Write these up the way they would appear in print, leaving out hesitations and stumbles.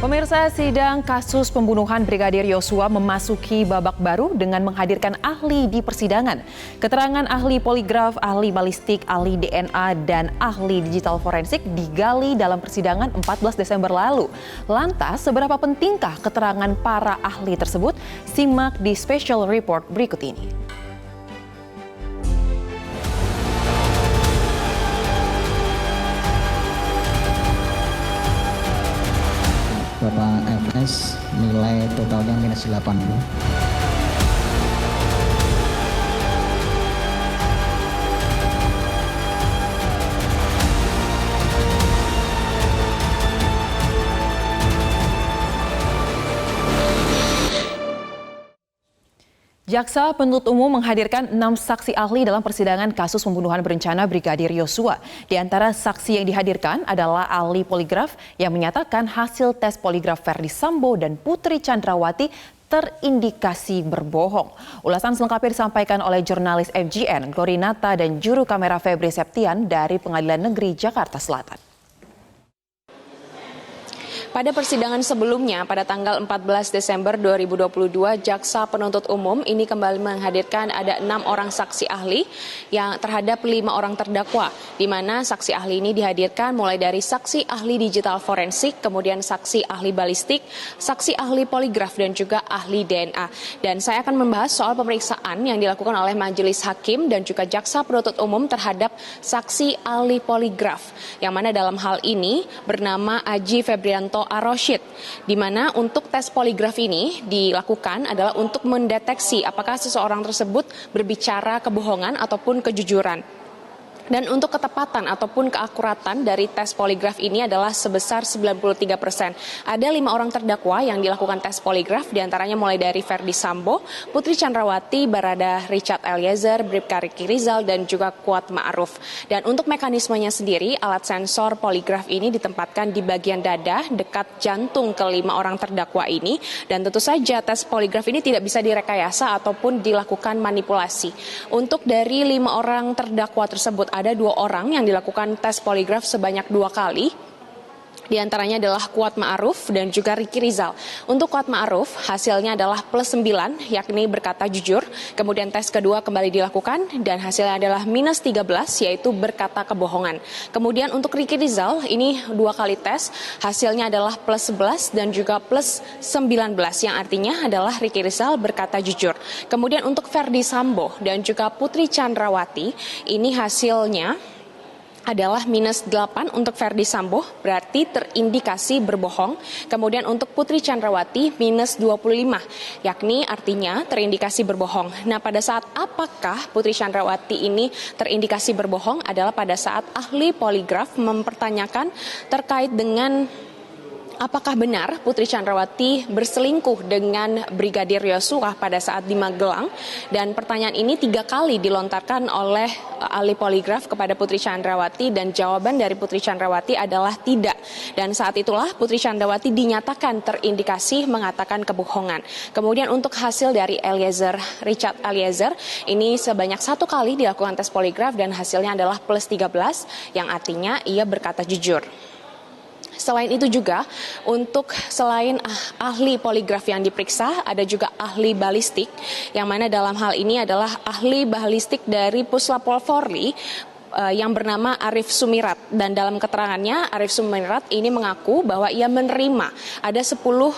Pemirsa, sidang kasus pembunuhan Brigadir Yosua memasuki babak baru dengan menghadirkan ahli di persidangan. Keterangan ahli poligraf, ahli balistik, ahli DNA, dan ahli digital forensik digali dalam persidangan 14 Desember lalu. Lantas, seberapa pentingkah keterangan para ahli tersebut? Simak di special report berikut ini. Bapak FS nilai totalnya minus 80. Jaksa penuntut umum menghadirkan 6 saksi ahli dalam persidangan kasus pembunuhan berencana Brigadir Yosua. Di antara saksi yang dihadirkan adalah ahli poligraf yang menyatakan hasil tes poligraf Ferdi Sambo dan Putri Chandrawati terindikasi berbohong. Ulasan selengkapnya disampaikan oleh jurnalis FGN Glorinata dan juru kamera Febri Septian dari Pengadilan Negeri Jakarta Selatan. Pada persidangan sebelumnya, pada tanggal 14 Desember 2022, Jaksa Penuntut Umum ini kembali menghadirkan ada 6 orang saksi ahli yang terhadap 5 orang terdakwa, di mana saksi ahli ini dihadirkan mulai dari saksi ahli digital forensik, kemudian saksi ahli balistik, saksi ahli poligraf, dan juga ahli DNA. Dan saya akan membahas soal pemeriksaan yang dilakukan oleh Majelis Hakim dan juga Jaksa Penuntut Umum terhadap saksi ahli poligraf, yang mana dalam hal ini bernama Aji Febrianto Aroshid, di mana untuk tes poligraf ini dilakukan adalah untuk mendeteksi apakah seseorang tersebut berbicara kebohongan ataupun kejujuran. Dan untuk ketepatan ataupun keakuratan dari tes poligraf ini adalah sebesar 93%. Ada 5 orang terdakwa yang dilakukan tes poligraf, diantaranya mulai dari Ferdi Sambo, Putri Chandrawati, Barada Richard Eliezer, Bribka Riki Rizal, dan juga Kuat Ma'ruf. Dan untuk mekanismenya sendiri, alat sensor poligraf ini ditempatkan di bagian dada dekat jantung ke-5 orang terdakwa ini. Dan tentu saja tes poligraf ini tidak bisa direkayasa ataupun dilakukan manipulasi. Untuk dari 5 orang terdakwa tersebut, ada 2 orang yang dilakukan tes poligraf sebanyak 2 kali. Di antaranya adalah Kuat Ma'ruf dan juga Riki Rizal. Untuk Kuat Ma'ruf hasilnya adalah plus 9, yakni berkata jujur. Kemudian tes kedua kembali dilakukan dan hasilnya adalah minus 13, yaitu berkata kebohongan. Kemudian untuk Riki Rizal ini 2 kali tes, hasilnya adalah plus 11 dan juga plus 19, yang artinya adalah Riki Rizal berkata jujur. Kemudian untuk Ferdi Sambo dan juga Putri Chandrawati ini hasilnya adalah minus 8 untuk Ferdi Sambo, berarti terindikasi berbohong. Kemudian untuk Putri Chandrawati minus 25, yakni artinya terindikasi berbohong. Nah, pada saat apakah Putri Chandrawati ini terindikasi berbohong adalah pada saat ahli poligraf mempertanyakan terkait dengan apakah benar Putri Chandrawati berselingkuh dengan Brigadir Yosua pada saat di Magelang. Dan pertanyaan ini 3 kali dilontarkan oleh ahli poligraf kepada Putri Chandrawati dan jawaban dari Putri Chandrawati adalah tidak. Dan saat itulah Putri Chandrawati dinyatakan terindikasi mengatakan kebohongan. Kemudian untuk hasil dari Richard Eliezer ini sebanyak 1 kali dilakukan tes poligraf dan hasilnya adalah plus 13, yang artinya ia berkata jujur. Selain itu juga, untuk selain ahli poligraf yang diperiksa, ada juga ahli balistik, yang mana dalam hal ini adalah ahli balistik dari Puslapol Polri yang bernama Arif Sumirat. Dan dalam keterangannya, Arif Sumirat ini mengaku bahwa ia menerima ada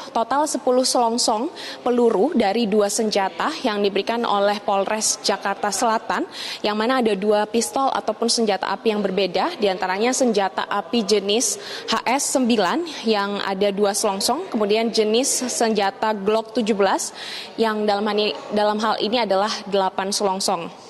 total 10 selongsong peluru dari 2 senjata yang diberikan oleh Polres Jakarta Selatan, yang mana ada 2 pistol ataupun senjata api yang berbeda, diantaranya senjata api jenis HS-9 yang ada 2 selongsong, kemudian jenis senjata Glock 17 yang dalam hal ini adalah 8 selongsong.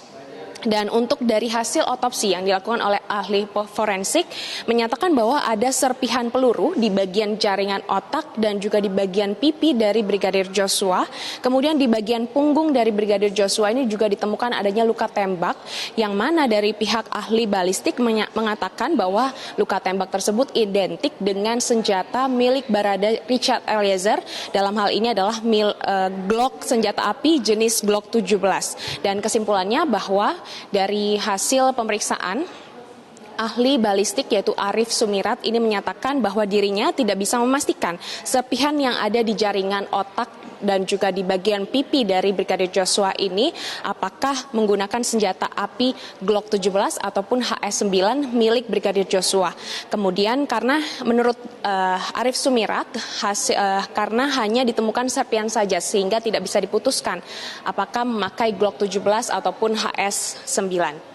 Dan untuk dari hasil otopsi yang dilakukan oleh ahli forensik menyatakan bahwa ada serpihan peluru di bagian jaringan otak dan juga di bagian pipi dari Brigadir Joshua. Kemudian di bagian punggung dari Brigadir Joshua ini juga ditemukan adanya luka tembak, yang mana dari pihak ahli balistik mengatakan bahwa luka tembak tersebut identik dengan senjata milik Barada Richard Eliezer. Dalam hal ini adalah Glock, senjata api jenis Glock 17. Dan kesimpulannya bahwa dari hasil pemeriksaan ahli balistik yaitu Arief Sumirat ini menyatakan bahwa dirinya tidak bisa memastikan serpihan yang ada di jaringan otak dan juga di bagian pipi dari Brigadir Joshua ini apakah menggunakan senjata api Glock 17 ataupun HS9 milik Brigadir Joshua. Kemudian karena menurut Arief Sumirat karena hanya ditemukan serpihan saja sehingga tidak bisa diputuskan apakah memakai Glock 17 ataupun HS9.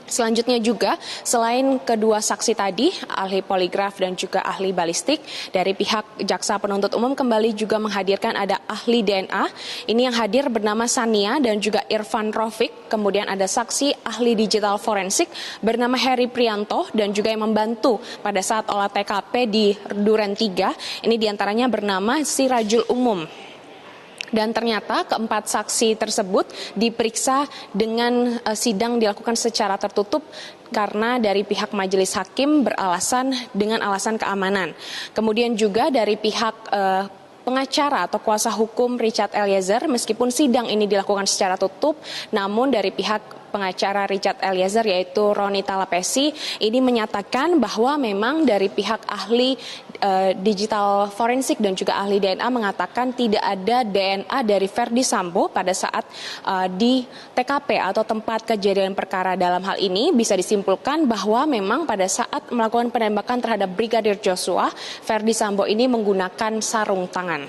Selanjutnya juga, selain kedua saksi tadi, ahli poligraf dan juga ahli balistik, dari pihak jaksa penuntut umum kembali juga menghadirkan ada ahli DNA. Ini yang hadir bernama Sania dan juga Irfan Rafiq. Kemudian ada saksi ahli digital forensik bernama Heri Prianto dan juga yang membantu pada saat olah TKP di Duren 3. Ini diantaranya bernama Sirajul Umum. Dan ternyata keempat saksi tersebut diperiksa dengan sidang dilakukan secara tertutup karena dari pihak majelis hakim beralasan dengan alasan keamanan. Kemudian juga dari pihak pengacara atau kuasa hukum Richard Eliezer, meskipun sidang ini dilakukan secara tutup, namun dari pihak pengacara Richard Eliezer yaitu Roni Talapesi ini menyatakan bahwa memang dari pihak ahli digital forensik dan juga ahli DNA mengatakan tidak ada DNA dari Verdi Sambo pada saat di TKP atau tempat kejadian perkara. Dalam hal ini bisa disimpulkan bahwa memang pada saat melakukan penembakan terhadap Brigadir Joshua, Verdi Sambo ini menggunakan sarung tangan.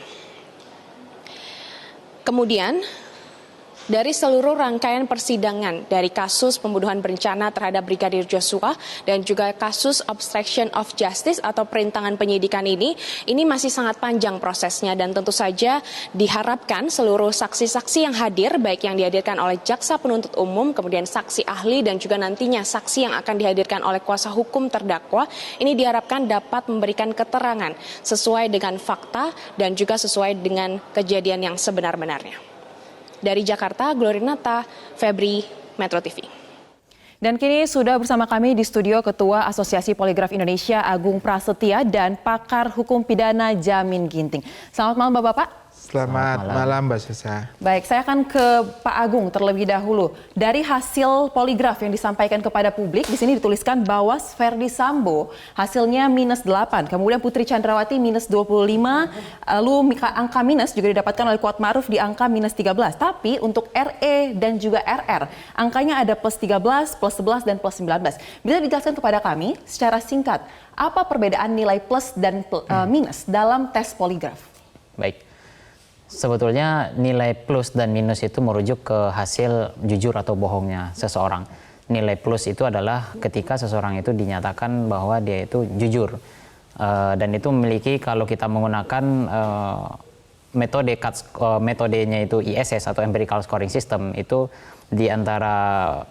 Kemudian dari seluruh rangkaian persidangan dari kasus pembunuhan berencana terhadap Brigadir Joshua dan juga kasus obstruction of justice atau perintangan penyidikan ini masih sangat panjang prosesnya dan tentu saja diharapkan seluruh saksi-saksi yang hadir, baik yang dihadirkan oleh jaksa penuntut umum, kemudian saksi ahli dan juga nantinya saksi yang akan dihadirkan oleh kuasa hukum terdakwa, ini diharapkan dapat memberikan keterangan sesuai dengan fakta dan juga sesuai dengan kejadian yang sebenar-benarnya. Dari Jakarta, Glorinata, Febri, Metro TV. Dan kini sudah bersama kami di studio Ketua Asosiasi Poligraf Indonesia Agung Prasetya dan pakar hukum pidana Jamin Ginting. Selamat malam Bapak-Bapak. Selamat malam Mbak Sesa. Baik, saya akan ke Pak Agung terlebih dahulu. Dari hasil poligraf yang disampaikan kepada publik, di sini dituliskan bahwa Verdi Sambo hasilnya -8, kemudian Putri Chandrawati -25, lalu angka minus juga didapatkan oleh Kuat Ma'ruf di angka -13. Tapi untuk RE dan juga RR, angkanya ada +13, +11, dan +19. Bisa dijelaskan kepada kami secara singkat, apa perbedaan nilai plus dan minus dalam tes poligraf? Baik. Sebetulnya nilai plus dan minus itu merujuk ke hasil jujur atau bohongnya seseorang. Nilai plus itu adalah ketika seseorang itu dinyatakan bahwa dia itu jujur. Dan itu memiliki, kalau kita menggunakan metodenya itu ISS atau Empirical Scoring System, itu di antara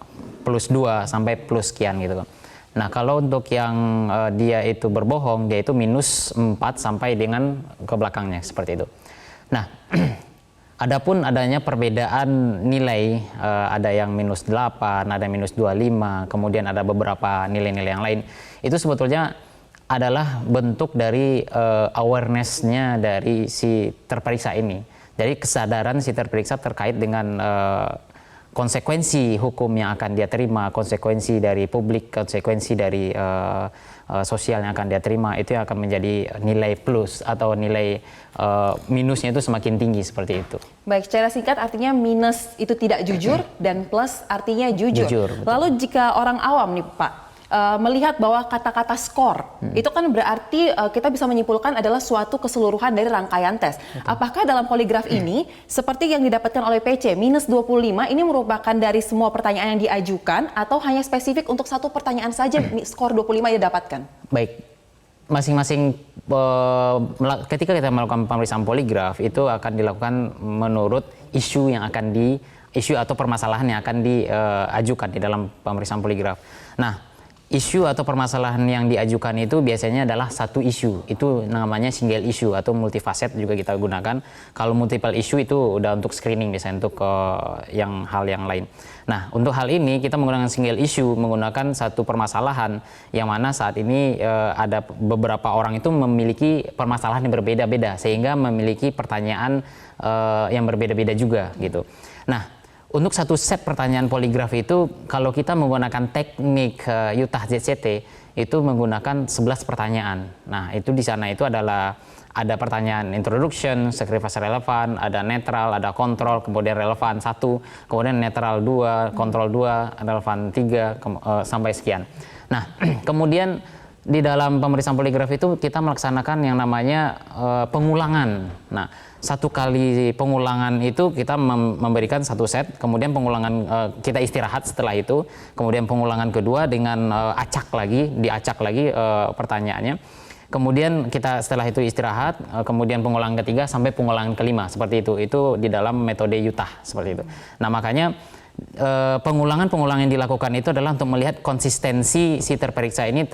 +2 sampai plus sekian gitu. Nah kalau untuk yang dia itu berbohong, dia itu -4 sampai dengan ke belakangnya seperti itu. Nah, adapun adanya perbedaan nilai, ada yang -8, ada -25, kemudian ada beberapa nilai-nilai yang lain. Itu sebetulnya adalah bentuk dari awareness-nya dari si terperiksa ini. Jadi kesadaran si terperiksa terkait dengan konsekuensi hukum yang akan dia terima, konsekuensi dari publik, konsekuensi dari sosial yang akan dia terima, itu yang akan menjadi nilai plus atau nilai minusnya itu semakin tinggi seperti itu. Baik, secara singkat artinya minus itu tidak jujur dan plus artinya jujur. Lalu jika orang awam nih Pak, melihat bahwa kata-kata skor itu kan berarti kita bisa menyimpulkan adalah suatu keseluruhan dari rangkaian tes. Apakah dalam poligraf ini seperti yang didapatkan oleh PC -25 ini merupakan dari semua pertanyaan yang diajukan atau hanya spesifik untuk satu pertanyaan saja skor 25 yang didapatkan? Baik, masing-masing ketika kita melakukan pemeriksaan poligraf itu akan dilakukan menurut isu yang akan isu atau permasalahan yang akan diajukan di dalam pemeriksaan poligraf. Nah, isu atau permasalahan yang diajukan itu biasanya adalah satu isu. Itu namanya single issue atau multifacet juga kita gunakan. Kalau multiple issue itu udah untuk screening biasanya untuk hal yang lain. Nah, untuk hal ini kita menggunakan single issue, menggunakan satu permasalahan yang mana saat ini ada beberapa orang itu memiliki permasalahan yang berbeda-beda sehingga memiliki pertanyaan yang berbeda-beda juga gitu. Nah, Untuk satu set pertanyaan poligraf itu, kalau kita menggunakan teknik Utah ZCT, itu menggunakan 11 pertanyaan. Nah, itu di sana itu adalah ada pertanyaan introduction, sekrivasi relevan, ada netral, ada kontrol, kemudian relevan 1, kemudian netral 2, kontrol 2, relevan 3, sampai sekian. Nah, kemudian di dalam pemeriksaan poligraf itu kita melaksanakan yang namanya pengulangan. Nah, satu kali pengulangan itu kita memberikan satu set, kemudian pengulangan kita istirahat setelah itu, kemudian pengulangan kedua dengan diacak lagi pertanyaannya. Kemudian kita setelah itu istirahat, kemudian pengulangan ketiga sampai pengulangan kelima, seperti itu. Itu di dalam metode Utah seperti itu. Nah, makanya pengulangan yang dilakukan itu adalah untuk melihat konsistensi si terperiksa ini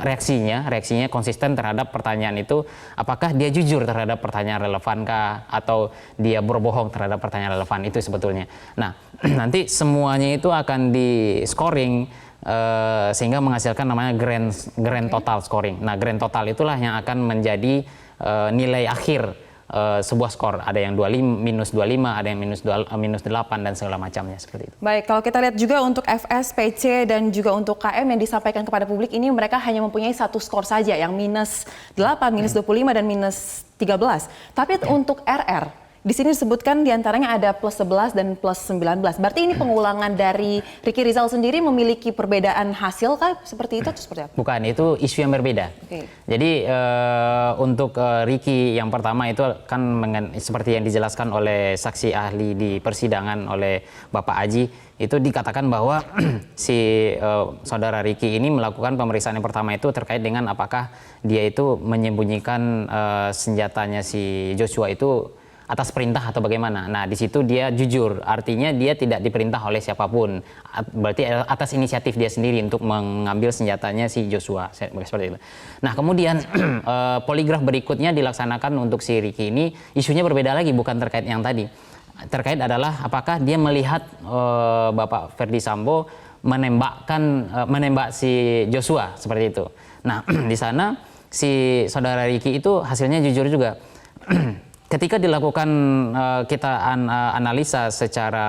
reaksinya konsisten terhadap pertanyaan itu, apakah dia jujur terhadap pertanyaan relevankah atau dia berbohong terhadap pertanyaan relevan, itu sebetulnya. Nah, nanti semuanya itu akan di scoring sehingga menghasilkan namanya grand total scoring. Nah, grand total itulah yang akan menjadi nilai akhir sebuah skor. Ada yang minus 25, ada yang minus 8 dan segala macamnya seperti itu. Baik, kalau kita lihat juga untuk FS, PC dan juga untuk KM yang disampaikan kepada publik ini, mereka hanya mempunyai satu skor saja yang minus 8, minus 25 dan minus 13. Tapi untuk RR di sini disebutkan diantaranya ada plus 11 dan plus 19. Berarti ini pengulangan dari Ricky Rizal sendiri memiliki perbedaan hasil kah? Seperti itu atau seperti apa? Bukan, itu isu yang berbeda. Okay. Jadi untuk Ricky yang pertama itu kan seperti yang dijelaskan oleh saksi ahli di persidangan oleh Bapak Aji, itu dikatakan bahwa si saudara Ricky ini melakukan pemeriksaan yang pertama itu terkait dengan apakah dia itu menyembunyikan senjatanya si Joshua itu atas perintah atau bagaimana. Nah, di situ dia jujur, artinya dia tidak diperintah oleh siapapun. Berarti atas inisiatif dia sendiri untuk mengambil senjatanya si Joshua, seperti itu. Nah, kemudian poligraf berikutnya dilaksanakan untuk si Ricky ini, isunya berbeda lagi, bukan terkait yang tadi. Terkait adalah apakah dia melihat Bapak Ferdi Sambo menembak si Joshua, seperti itu. Nah, di sana si saudara Ricky itu hasilnya jujur juga. Ketika dilakukan kita analisa secara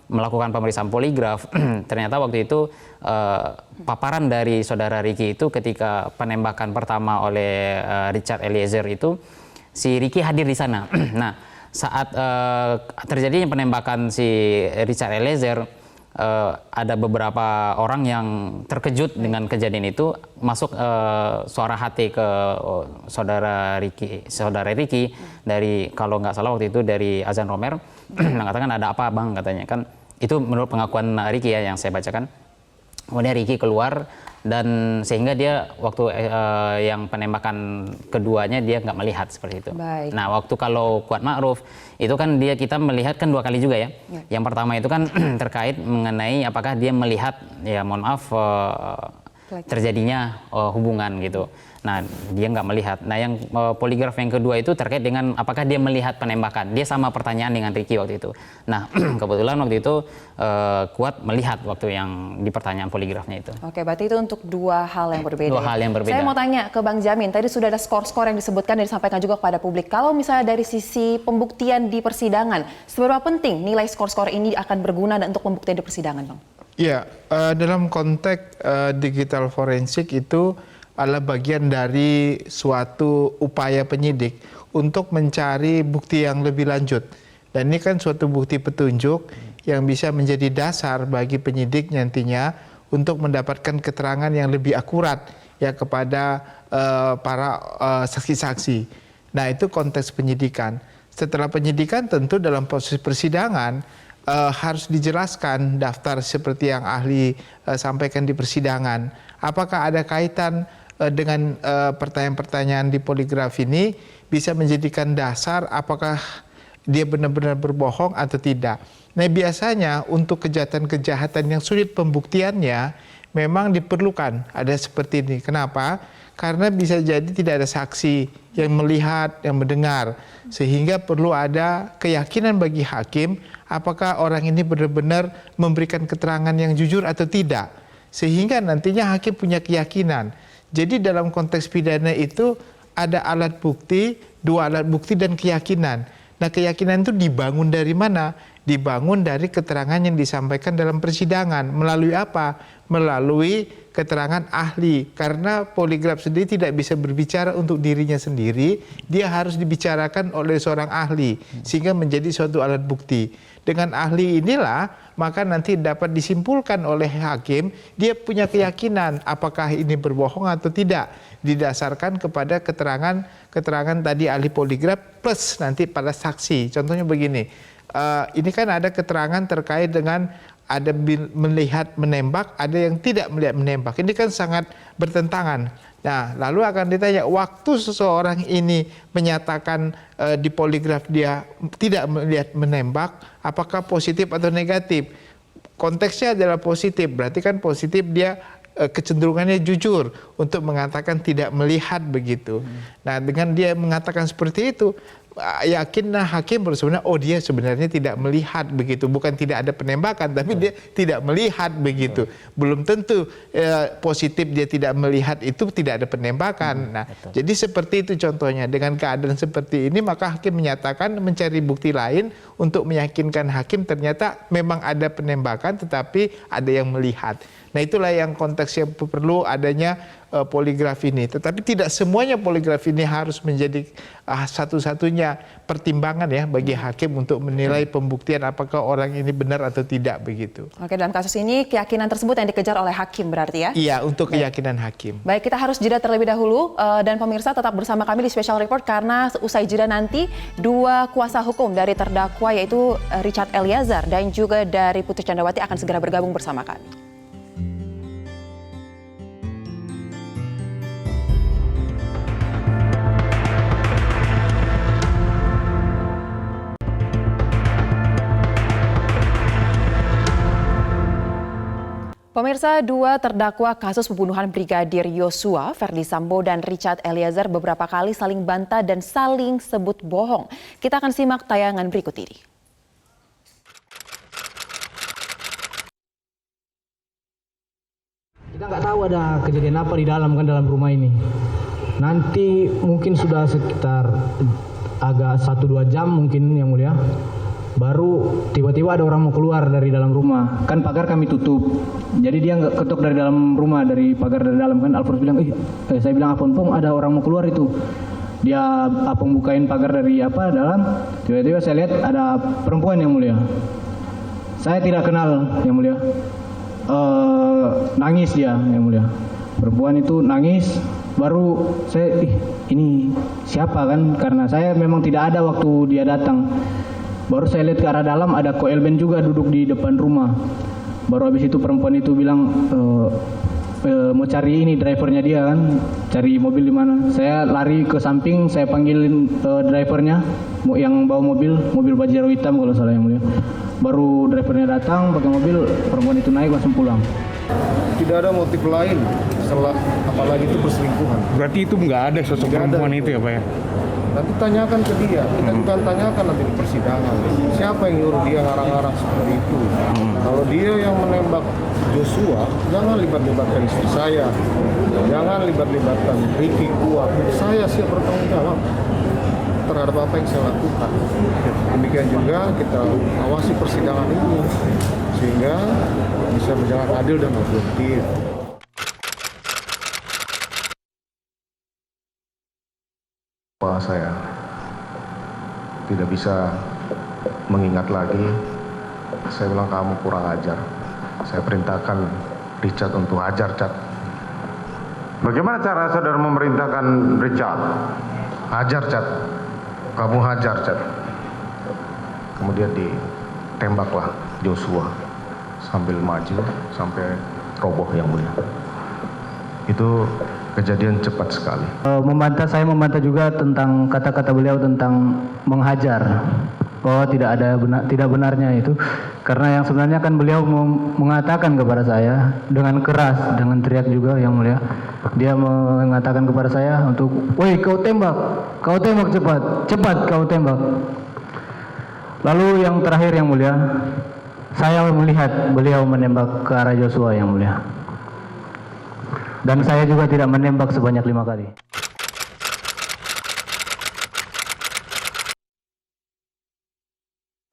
melakukan pemeriksaan poligraf, ternyata waktu itu paparan dari saudara Ricky itu ketika penembakan pertama oleh Richard Eliezer itu, si Ricky hadir di sana. Nah, saat terjadinya penembakan si Richard Eliezer, ada beberapa orang yang terkejut dengan kejadian itu, masuk suara hati ke saudara Ricky dari, kalau nggak salah waktu itu dari Azan Romer, mengatakan ada apa bang, katanya kan. Itu menurut pengakuan Ricky ya yang saya bacakan. Kemudian Ricky keluar dan sehingga dia waktu yang penembakan keduanya dia nggak melihat seperti itu. Baik. Nah, waktu kalau Kuat Ma'ruf itu kan kita melihat kan 2 kali juga ya. Yang pertama itu kan terkait mengenai apakah dia melihat, ya mohon maaf, terjadinya hubungan gitu. Nah, dia nggak melihat. Nah, yang poligraf yang kedua itu terkait dengan apakah dia melihat penembakan. Dia sama pertanyaan dengan Ricky waktu itu. Nah, kebetulan waktu itu Kuat melihat waktu yang di pertanyaan poligrafnya itu. Oke, berarti itu untuk 2 hal yang berbeda. 2 hal yang berbeda. Saya mau tanya ke Bang Jamin, tadi sudah ada skor-skor yang disebutkan dan disampaikan juga kepada publik. Kalau misalnya dari sisi pembuktian di persidangan, seberapa penting nilai skor-skor ini akan berguna untuk pembuktian di persidangan, Bang? Ya, dalam konteks digital forensik itu adalah bagian dari suatu upaya penyidik untuk mencari bukti yang lebih lanjut. Dan ini kan suatu bukti petunjuk yang bisa menjadi dasar bagi penyidik nantinya untuk mendapatkan keterangan yang lebih akurat ya kepada para saksi-saksi. Nah, itu konteks penyidikan. Setelah penyidikan tentu dalam proses persidangan harus dijelaskan daftar seperti yang ahli sampaikan di persidangan. Apakah ada kaitan dengan pertanyaan-pertanyaan di poligraf ini bisa menjadikan dasar apakah dia benar-benar berbohong atau tidak. Nah, biasanya untuk kejahatan-kejahatan yang sulit pembuktiannya memang diperlukan ada seperti ini. Kenapa? Karena bisa jadi tidak ada saksi yang melihat, yang mendengar, sehingga perlu ada keyakinan bagi hakim apakah orang ini benar-benar memberikan keterangan yang jujur atau tidak, sehingga nantinya hakim punya keyakinan. Jadi dalam konteks pidana itu ada alat bukti, 2 alat bukti dan keyakinan. Nah, keyakinan itu dibangun dari mana? Dibangun dari keterangan yang disampaikan dalam persidangan. Melalui apa? Melalui keterangan ahli. Karena poligraf sendiri tidak bisa berbicara untuk dirinya sendiri, dia harus dibicarakan oleh seorang ahli sehingga menjadi suatu alat bukti. Dengan ahli inilah maka nanti dapat disimpulkan oleh hakim, dia punya keyakinan apakah ini berbohong atau tidak, didasarkan kepada keterangan tadi ahli poligraf plus nanti pada saksi. Contohnya begini, ini kan ada keterangan terkait dengan ada melihat menembak, ada yang tidak melihat menembak. Ini kan sangat bertentangan. Nah, lalu akan ditanya, waktu seseorang ini menyatakan di poligraf dia tidak melihat menembak, apakah positif atau negatif? Konteksnya adalah positif, berarti kan positif dia kecenderungannya jujur untuk mengatakan tidak melihat begitu. Nah, dengan dia mengatakan seperti itu, yakinlah hakim sebenarnya, oh dia sebenarnya tidak melihat begitu, bukan tidak ada penembakan, tapi dia tidak melihat begitu. Belum tentu positif dia tidak melihat itu tidak ada penembakan. Nah, jadi seperti itu contohnya. Dengan keadaan seperti ini maka hakim menyatakan mencari bukti lain untuk meyakinkan hakim ternyata memang ada penembakan tetapi ada yang melihat. Nah, itulah yang konteksnya perlu adanya poligraf ini. Tetapi tidak semuanya poligraf ini harus menjadi satu-satunya pertimbangan ya bagi hakim untuk menilai pembuktian apakah orang ini benar atau tidak begitu. Oke, dalam kasus ini keyakinan tersebut yang dikejar oleh hakim berarti ya? Iya, untuk keyakinan hakim. Baik, kita harus jeda terlebih dahulu dan pemirsa tetap bersama kami di Special Report karena usai jeda nanti dua kuasa hukum dari terdakwa yaitu Richard Eliezer dan juga dari Putri Candrawati akan segera bergabung bersama kami. Pemirsa, dua terdakwa kasus pembunuhan Brigadir Yosua, Verdi Sambo dan Richard Eliezer beberapa kali saling bantah dan saling sebut bohong. Kita akan simak tayangan berikut ini. Kita nggak tahu ada kejadian apa di dalam rumah ini. Nanti mungkin sudah sekitar agak 1-2 jam mungkin yang mulia. Baru tiba-tiba ada orang mau keluar dari dalam rumah. Kan pagar kami tutup. Jadi dia nggak ketuk dari dalam rumah, dari pagar dari dalam. Kan Alfons bilang, saya bilang Apong, ada orang mau keluar itu. Dia Apong bukain pagar dari dalam. Tiba-tiba saya lihat ada perempuan yang mulia. Saya tidak kenal yang mulia. Nangis dia yang mulia. Perempuan itu nangis. Baru saya, ini siapa kan? Karena saya memang tidak ada waktu dia datang. Baru saya lihat ke arah dalam ada Ko Elben juga duduk di depan rumah. Baru habis itu perempuan itu bilang mau cari ini drivernya dia kan, cari mobil di mana. Saya lari ke samping, saya panggilin drivernya yang bawa mobil Pajero hitam kalau salah yang mulia. Baru drivernya datang pakai mobil, perempuan itu naik langsung pulang. Tidak ada motif lain setelah apalagi itu perselingkuhan. Berarti itu nggak ada sosok perempuan itu ya Pak ya? Nanti tanyakan ke dia, kita juga tanyakan nanti di persidangan. Siapa yang nyuruh dia ngarang-ngarang seperti itu? Kalau dia yang menembak Joshua, jangan libat-libatkan istri saya. Jangan libat-libatkan Ricky Kuat. Saya siap bertanggung jawab terhadap apa yang saya lakukan. Demikian juga kita awasi persidangan ini sehingga bisa berjalan adil dan objektif. Saya tidak bisa mengingat lagi. Saya bilang kamu kurang ajar. Saya perintahkan Richard untuk hajar Chad. Bagaimana cara saudara memerintahkan Richard? Hajar Chad. Kamu hajar Chad. Kemudian ditembaklah Joshua sambil maju sampai roboh yang mulia. Itu kejadian cepat sekali. Saya membantah juga tentang kata-kata beliau tentang menghajar. Oh, tidak benarnya itu. Karena yang sebenarnya kan beliau mengatakan kepada saya dengan keras, dengan teriak juga yang mulia. Dia mengatakan kepada saya untuk, "Woi, kau tembak cepat kau tembak." Lalu yang terakhir yang mulia, saya melihat beliau menembak ke arah Joshua yang mulia. Dan saya juga tidak menembak sebanyak 5 kali.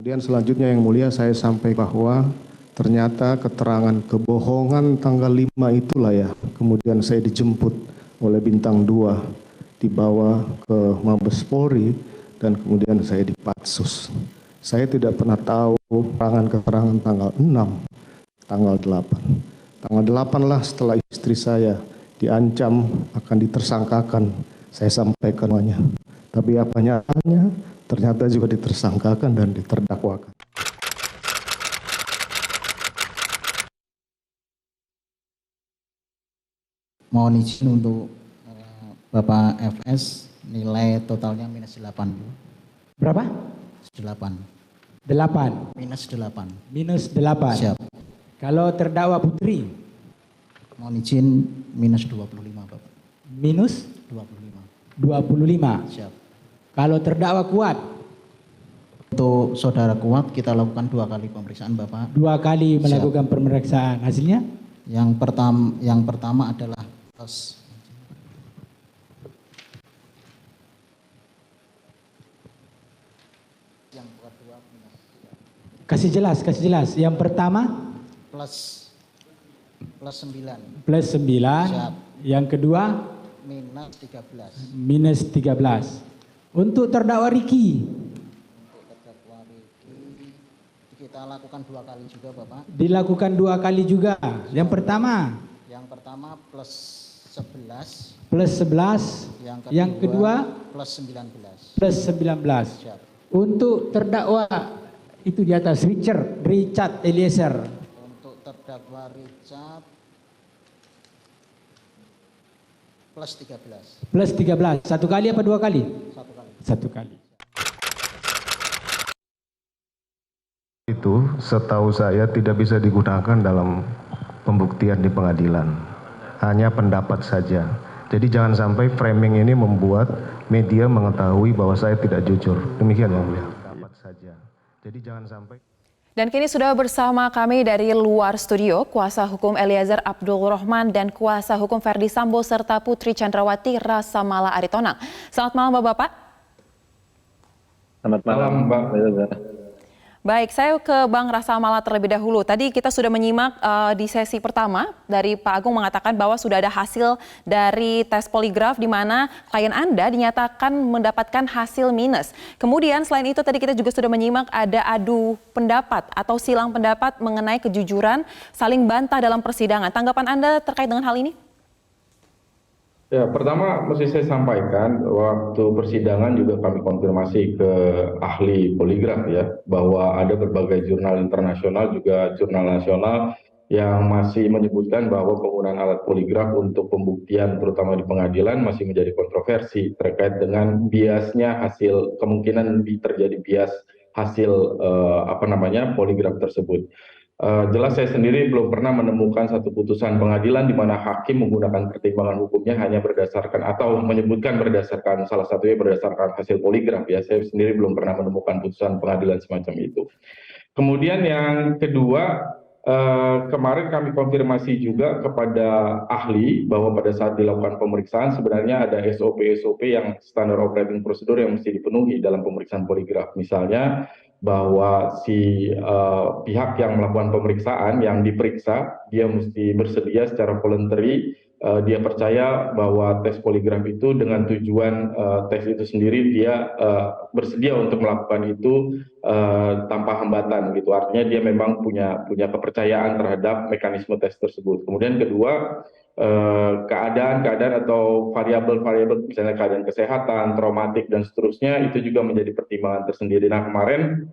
Kemudian selanjutnya yang mulia saya sampaikan bahwa ternyata keterangan kebohongan tanggal 5 itulah ya. Kemudian saya dijemput oleh bintang 2, dibawa ke Mabes Polri dan kemudian saya dipatsus. Saya tidak pernah tahu keterangan tanggal 6, tanggal 8. Tanggal 8 lah setelah istri saya diancam akan ditersangkakan. Saya sampaikan semuanya. Tapi apa nyatanya ternyata juga ditersangkakan dan diterdakwakan. Mohon izin untuk Bapak FS nilai totalnya -8. Berapa? 8. 8. -8. -8. Siap. Kalau terdakwa Putri? Mohon izin -25 Bapak. Minus? 25. 25. Siap. Kalau terdakwa Kuat? Untuk saudara Kuat kita lakukan 2 kali pemeriksaan Bapak. 2 kali melakukan pemeriksaan. Hasilnya? Yang pertama adalah tes. Yang kedua Kasih jelas. Yang pertama? plus 9. Plus 9. Siap. Yang kedua? -13. -13. Untuk terdakwa Riki? Untuk terdakwa Riki kita lakukan 2 kali juga Bapak. Dilakukan 2 kali juga. Yang pertama? Yang pertama plus 11. Plus 11. Yang kedua? Plus 19. Plus 19. Siap. Untuk terdakwa itu di atas Richard Eliezer. Untuk terdakwa Richard plus 13. Plus 13. 1 kali apa 2 kali? 1 kali. 1 kali. Itu setahu saya tidak bisa digunakan dalam pembuktian di pengadilan. Hanya pendapat saja. Jadi jangan sampai framing ini membuat media mengetahui bahwa saya tidak jujur. Demikian yang mulia. Pendapat saja. Jadi jangan sampai. Dan kini sudah bersama kami dari luar studio, kuasa hukum Eliezer Abdul Rahman dan kuasa hukum Ferdi Sambo serta Putri Chandrawati Rasamala Aritonang. Selamat malam Bapak-Bapak. Selamat malam Mbak. Baik, saya ke Bang Rasamala terlebih dahulu. Tadi kita sudah menyimak di sesi pertama dari Pak Agung mengatakan bahwa sudah ada hasil dari tes poligraf di mana klien Anda dinyatakan mendapatkan hasil minus. Kemudian selain itu tadi kita juga sudah menyimak ada adu pendapat atau silang pendapat mengenai kejujuran saling bantah dalam persidangan. Tanggapan Anda terkait dengan hal ini? Ya, pertama mesti saya sampaikan waktu persidangan juga kami konfirmasi ke ahli poligraf ya bahwa ada berbagai jurnal internasional juga jurnal nasional yang masih menyebutkan bahwa penggunaan alat poligraf untuk pembuktian terutama di pengadilan masih menjadi kontroversi terkait dengan biasnya hasil kemungkinan terjadi bias hasil poligraf tersebut. Jelas saya sendiri belum pernah menemukan satu putusan pengadilan di mana hakim menggunakan pertimbangan hukumnya hanya berdasarkan atau menyebutkan berdasarkan salah satunya berdasarkan hasil poligraf ya. Saya sendiri belum pernah menemukan putusan pengadilan semacam itu. Kemudian yang kedua, kemarin kami konfirmasi juga kepada ahli bahwa pada saat dilakukan pemeriksaan sebenarnya ada SOP yang standar operating procedure yang mesti dipenuhi dalam pemeriksaan poligraf. Misalnya bahwa si pihak yang melakukan pemeriksaan yang diperiksa dia mesti bersedia secara voluntary, dia percaya bahwa tes poligraf itu dengan tujuan tes itu sendiri dia bersedia untuk melakukan itu tanpa hambatan gitu. Artinya dia memang punya kepercayaan terhadap mekanisme tes tersebut. Kemudian kedua, keadaan atau variabel misalnya keadaan kesehatan, traumatik dan seterusnya itu juga menjadi pertimbangan tersendiri. Nah kemarin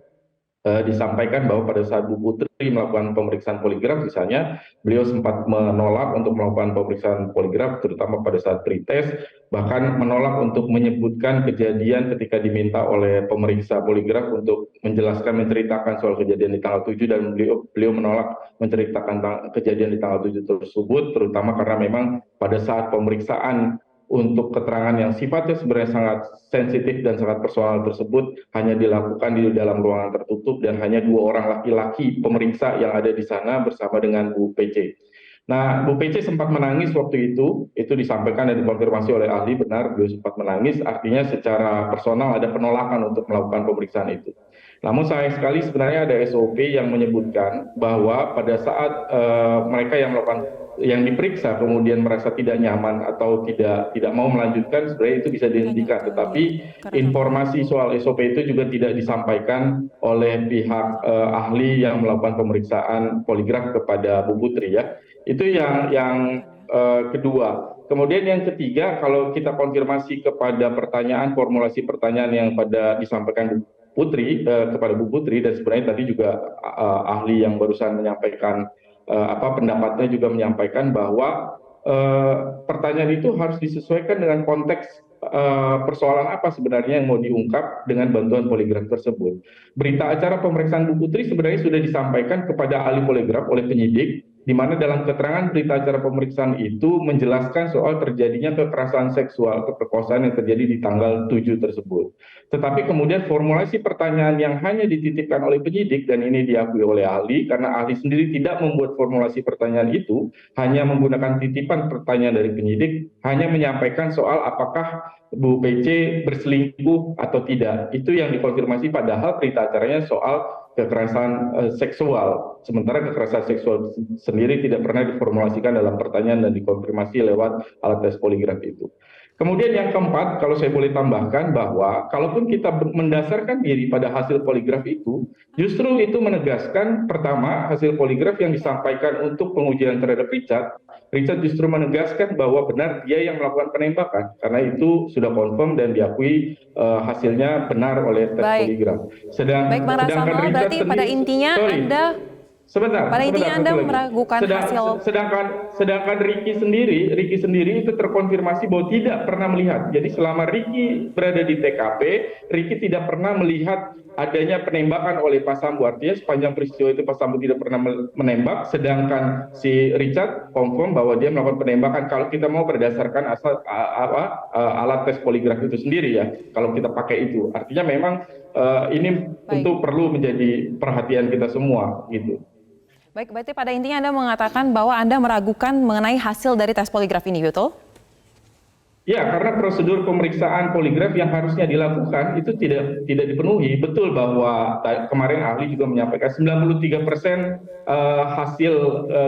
disampaikan bahwa pada saat Bu Putri melakukan pemeriksaan poligraf misalnya beliau sempat menolak untuk melakukan pemeriksaan poligraf terutama pada saat pretest, bahkan menolak untuk menyebutkan kejadian ketika diminta oleh pemeriksa poligraf untuk menceritakan soal kejadian di tanggal 7 dan beliau menolak menceritakan kejadian di tanggal 7 tersebut terutama karena memang pada saat pemeriksaan untuk keterangan yang sifatnya sebenarnya sangat sensitif dan sangat personal tersebut hanya dilakukan di dalam ruangan tertutup dan hanya 2 orang laki-laki pemeriksa yang ada di sana bersama dengan Bu PC. Nah, Bu PC sempat menangis waktu itu disampaikan dan dikonfirmasi oleh ahli, benar beliau sempat menangis, artinya secara personal ada penolakan untuk melakukan pemeriksaan itu. Namun sayang sekali sebenarnya ada SOP yang menyebutkan bahwa pada saat mereka yang diperiksa kemudian merasa tidak nyaman atau tidak mau melanjutkan, sebenarnya itu bisa dihentikan. Tetapi informasi soal SOP itu juga tidak disampaikan oleh pihak ahli yang melakukan pemeriksaan poligraf kepada Bu Putri ya. Itu yang kedua. Kemudian yang ketiga, kalau kita konfirmasi kepada formulasi pertanyaan yang disampaikan Putri kepada Bu Putri, dan sebenarnya tadi juga ahli yang barusan menyampaikan pendapatnya juga menyampaikan bahwa pertanyaan itu harus disesuaikan dengan konteks persoalan apa sebenarnya yang mau diungkap dengan bantuan poligraf tersebut. Berita acara pemeriksaan Bu Putri sebenarnya sudah disampaikan kepada ahli poligraf oleh penyidik, di mana dalam keterangan berita acara pemeriksaan itu menjelaskan soal terjadinya kekerasan seksual, keperkosaan yang terjadi di tanggal 7 tersebut. Tetapi kemudian formulasi pertanyaan yang hanya dititipkan oleh penyidik, dan ini diakui oleh ahli, karena ahli sendiri tidak membuat formulasi pertanyaan itu, hanya menggunakan titipan pertanyaan dari penyidik, hanya menyampaikan soal apakah Bu PC berselingkuh atau tidak. Itu yang dikonfirmasi, padahal berita acaranya soal kekerasan seksual. Sementara kekerasan seksual sendiri tidak pernah diformulasikan dalam pertanyaan dan dikonfirmasi lewat alat tes poligraf itu. Kemudian yang keempat, kalau saya boleh tambahkan bahwa kalaupun kita mendasarkan diri pada hasil poligraf itu, justru itu menegaskan pertama hasil poligraf yang disampaikan untuk pengujian terhadap Richard justru menegaskan bahwa benar dia yang melakukan penembakan, karena itu sudah confirm dan diakui hasilnya benar oleh tes poligraf. Baik, Bang Rasamno, berarti pada intinya Anda meragukan hasil. Sedangkan Ricky sendiri itu terkonfirmasi bahwa tidak pernah melihat. Jadi selama Ricky berada di TKP, Ricky tidak pernah melihat adanya penembakan oleh Pak Sambo. Artinya sepanjang peristiwa itu Pak Sambo tidak pernah menembak, sedangkan si Richard confirm bahwa dia melakukan penembakan. Kalau kita mau berdasarkan alat tes poligraf itu sendiri ya, kalau kita pakai itu, artinya memang ini tentu perlu menjadi perhatian kita semua gitu. Baik, berarti pada intinya Anda mengatakan bahwa Anda meragukan mengenai hasil dari tes poligraf ini, betul? Ya, karena prosedur pemeriksaan poligraf yang harusnya dilakukan itu tidak dipenuhi. Betul bahwa kemarin ahli juga menyampaikan 93% hasil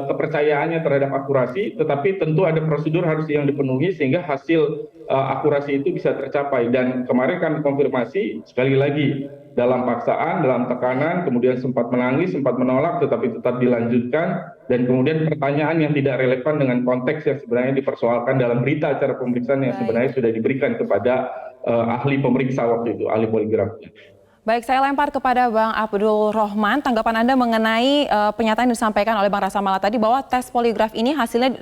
kepercayaannya terhadap akurasi, tetapi tentu ada prosedur harus yang dipenuhi sehingga hasil akurasi itu bisa tercapai. Dan kemarin kami konfirmasi sekali lagi, dalam paksaan, dalam tekanan, kemudian sempat menangis, sempat menolak, tetapi tetap dilanjutkan, dan kemudian pertanyaan yang tidak relevan dengan konteks yang sebenarnya dipersoalkan dalam berita acara pemeriksaan yang sebenarnya sudah diberikan kepada ahli pemeriksa waktu itu, ahli poligrafnya. Baik, saya lempar kepada Bang Abdul Rohman, tanggapan Anda mengenai pernyataan yang disampaikan oleh Bang Rasa Mala tadi bahwa tes poligraf ini hasilnya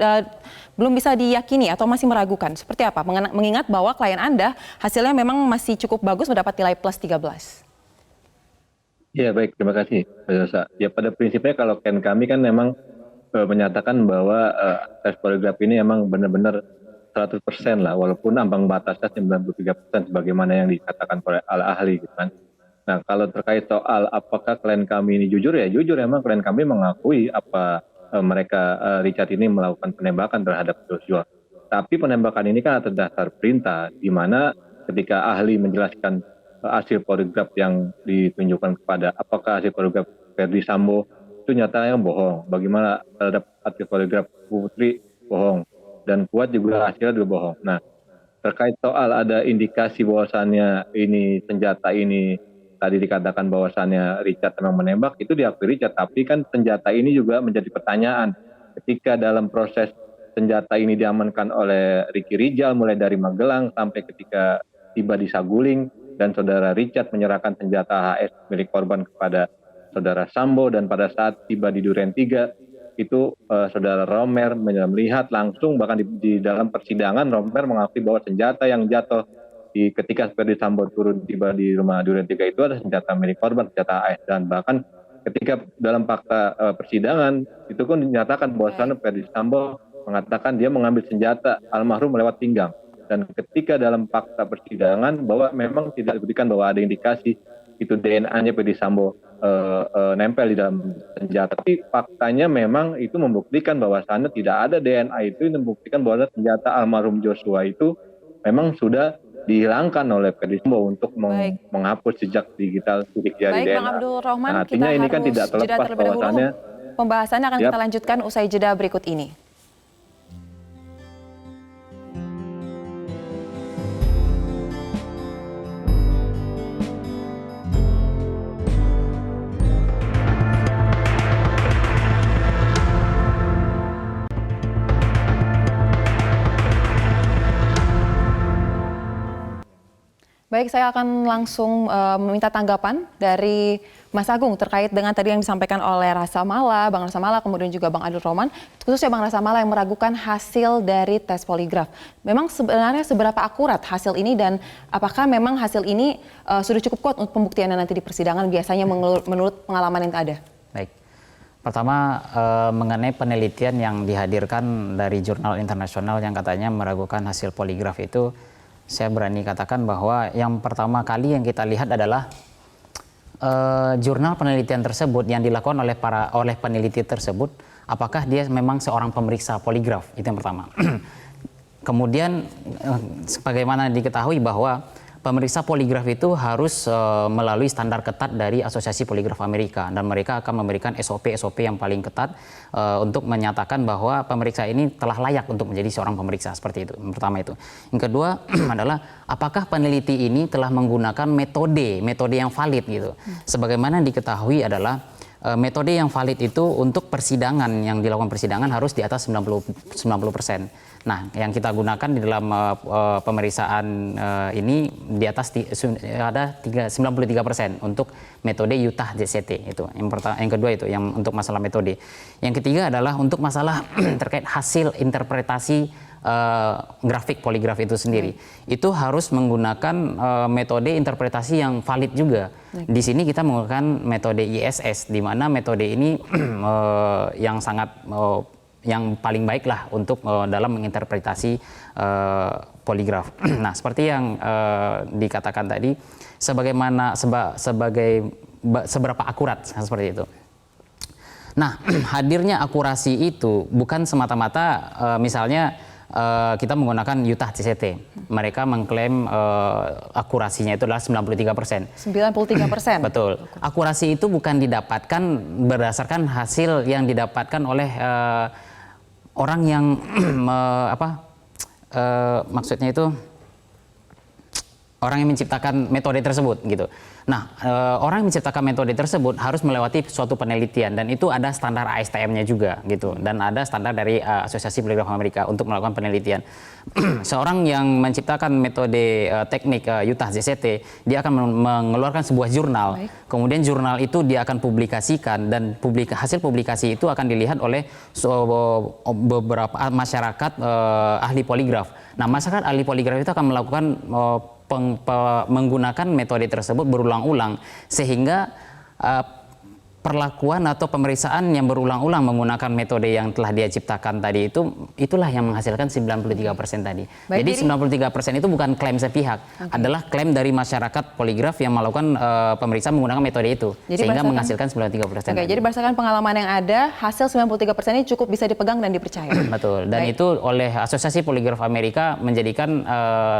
belum bisa diyakini atau masih meragukan. Seperti apa? Mengingat bahwa klien Anda hasilnya memang masih cukup bagus, mendapat nilai plus 13. Ya baik, terima kasih Pak Yosa. Ya pada prinsipnya kalau klien kami kan memang menyatakan bahwa tes poligraf ini memang benar-benar 100% lah, walaupun ambang batasnya 93% sebagaimana yang dikatakan oleh ahli gitu kan. Nah kalau terkait soal apakah klien kami ini jujur, ya jujur memang klien kami mengakui apa Richard ini melakukan penembakan terhadap Joshua. Tapi penembakan ini kan atas dasar perintah, di mana ketika ahli menjelaskan hasil poligraf yang ditunjukkan kepada apakah hasil poligraf Ferdi Sambo itu nyatanya bohong. Bagaimana terhadap hasil poligraf Putri bohong. Dan Kuat juga hasilnya juga bohong. Nah terkait soal ada indikasi bahwasannya ini senjata ini tadi dikatakan bahwasannya Richard memang menembak, itu diakui Richard. Tapi kan senjata ini juga menjadi pertanyaan ketika dalam proses senjata ini diamankan oleh Ricky Rijal mulai dari Magelang sampai ketika tiba di Saguling, dan saudara Richard menyerahkan senjata HS milik korban kepada saudara Sambo, dan pada saat tiba di Duren 3 itu saudara Romer melihat langsung, bahkan di dalam persidangan Romer mengakui bahwa senjata yang jatuh ketika Ferdi Sambo turun tiba di rumah Duren 3 itu ada senjata milik korban, senjata AS, dan bahkan ketika dalam fakta persidangan itu pun dinyatakan bahwa Ferdi Sambo mengatakan dia mengambil senjata almarhum lewat pinggang. Dan ketika dalam fakta persidangan bahwa memang tidak dibuktikan bahwa ada indikasi itu DNA-nya Ferdi Sambo nempel di dalam senjata. Tapi faktanya memang itu membuktikan bahwasannya tidak ada DNA itu yang membuktikan bahwa senjata almarhum Joshua itu memang sudah dihilangkan oleh Verdi Sambo untuk menghapus jejak digital sidik jari Baik, DNA. Bang Abdul Rahman, Nah, kita artinya ini harus kan tidak jeda terlepas terlebih dahulu. bahwasannya. Pembahasannya akan kita lanjutkan usai jeda berikut ini. Baik, saya akan langsung meminta tanggapan dari Mas Agung terkait dengan tadi yang disampaikan oleh Rasa Mala, Bang Rasa Mala, kemudian juga Bang Abdul Rahman, khususnya Bang Rasa Mala yang meragukan hasil dari tes poligraf. Memang sebenarnya seberapa akurat hasil ini dan apakah memang hasil ini sudah cukup kuat untuk pembuktiannya nanti di persidangan biasanya menurut pengalaman yang ada? Baik. Pertama, mengenai penelitian yang dihadirkan dari jurnal internasional yang katanya meragukan hasil poligraf itu, saya berani katakan bahwa yang pertama kali yang kita lihat adalah jurnal penelitian tersebut yang dilakukan oleh peneliti tersebut, apakah dia memang seorang pemeriksa poligraf, itu yang pertama. Kemudian sebagaimana diketahui bahwa pemeriksa poligraf itu harus melalui standar ketat dari Asosiasi Poligraf Amerika, dan mereka akan memberikan SOP yang paling ketat untuk menyatakan bahwa pemeriksa ini telah layak untuk menjadi seorang pemeriksa, seperti itu. Yang pertama itu. Yang kedua adalah apakah peneliti ini telah menggunakan metode yang valid gitu. Sebagaimana diketahui adalah metode yang valid itu untuk persidangan, yang dilakukan persidangan harus di atas 90%. Nah, yang kita gunakan di dalam pemeriksaan ini di atas ada 93% untuk metode Utah JCT itu. Yang kedua itu yang untuk masalah metode. Yang ketiga adalah untuk masalah terkait hasil interpretasi grafik poligraf itu sendiri. Itu harus menggunakan metode interpretasi yang valid juga. Di sini kita menggunakan metode ISS, di mana metode ini yang sangat yang paling baik lah untuk dalam menginterpretasi poligraf. Nah, seperti yang dikatakan tadi, seberapa akurat seperti itu. Nah, hadirnya akurasi itu bukan semata-mata misalnya kita menggunakan Utah JCT. Mereka mengklaim akurasinya itu adalah 93%. 93%. Betul. Akurasi itu bukan didapatkan berdasarkan hasil yang didapatkan oleh orang yang maksudnya itu orang yang menciptakan metode tersebut gitu. Nah, orang yang menciptakan metode tersebut harus melewati suatu penelitian, dan itu ada standar ASTM-nya juga gitu, dan ada standar dari Asosiasi Poligraf Amerika untuk melakukan penelitian. Seorang yang menciptakan metode teknik Utah JCT, dia akan mengeluarkan sebuah jurnal. Kemudian jurnal itu dia akan publikasikan, dan hasil publikasi itu akan dilihat oleh beberapa masyarakat ahli poligraf. Nah, masyarakat ahli poligraf itu akan melakukan menggunakan metode tersebut berulang-ulang, sehingga perlakuan atau pemeriksaan yang berulang-ulang menggunakan metode yang telah dia ciptakan tadi itulah yang menghasilkan 93% tadi. Baik, jadi 93% itu bukan klaim sepihak, adalah klaim dari masyarakat poligraf yang melakukan pemeriksaan menggunakan metode itu, jadi sehingga menghasilkan 93%. Oke, jadi berdasarkan pengalaman yang ada, hasil 93% ini cukup bisa dipegang dan dipercaya. Betul, dan itu oleh Asosiasi Poligraf Amerika menjadikan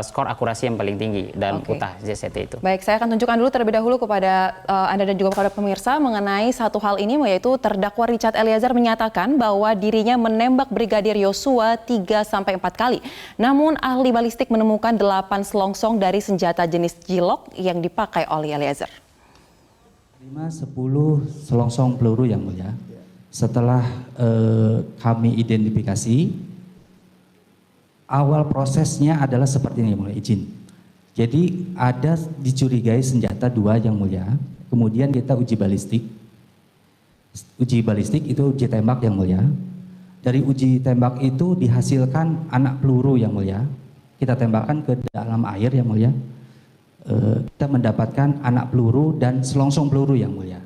skor akurasi yang paling tinggi dan Utah JCT itu. Baik, saya akan tunjukkan dulu terlebih dahulu kepada Anda dan juga kepada pemirsa mengenai satu hal ini, yaitu terdakwa Richard Eliezer menyatakan bahwa dirinya menembak Brigadir Yosua 3-4 kali. Namun ahli balistik menemukan 8 selongsong dari senjata jenis Glock yang dipakai oleh Eliezer. 10 selongsong peluru yang mulia. Setelah kami identifikasi, awal prosesnya adalah seperti ini, mulai izin. Jadi ada dicurigai senjata 2 yang mulia, kemudian kita uji balistik. Uji balistik itu uji tembak yang mulia. Dari uji tembak itu dihasilkan anak peluru yang mulia. Kita tembakkan ke dalam air yang mulia. Kita mendapatkan anak peluru dan selongsong peluru yang mulia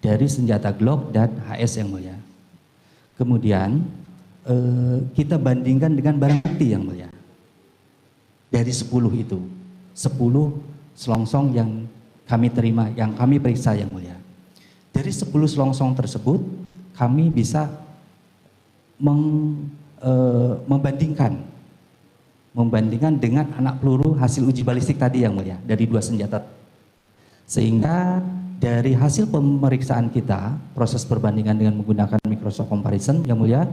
dari senjata Glock dan HS yang mulia. Kemudian kita bandingkan dengan barang bukti yang mulia. Dari 10 itu, 10 selongsong yang kami terima, yang kami periksa yang mulia. Dari 10 selongsong tersebut, kami bisa membandingkan membandingkan dengan anak peluru hasil uji balistik tadi yang mulia dari 2 senjata. Sehingga dari hasil pemeriksaan kita, proses perbandingan dengan menggunakan Microsoft Comparison yang mulia,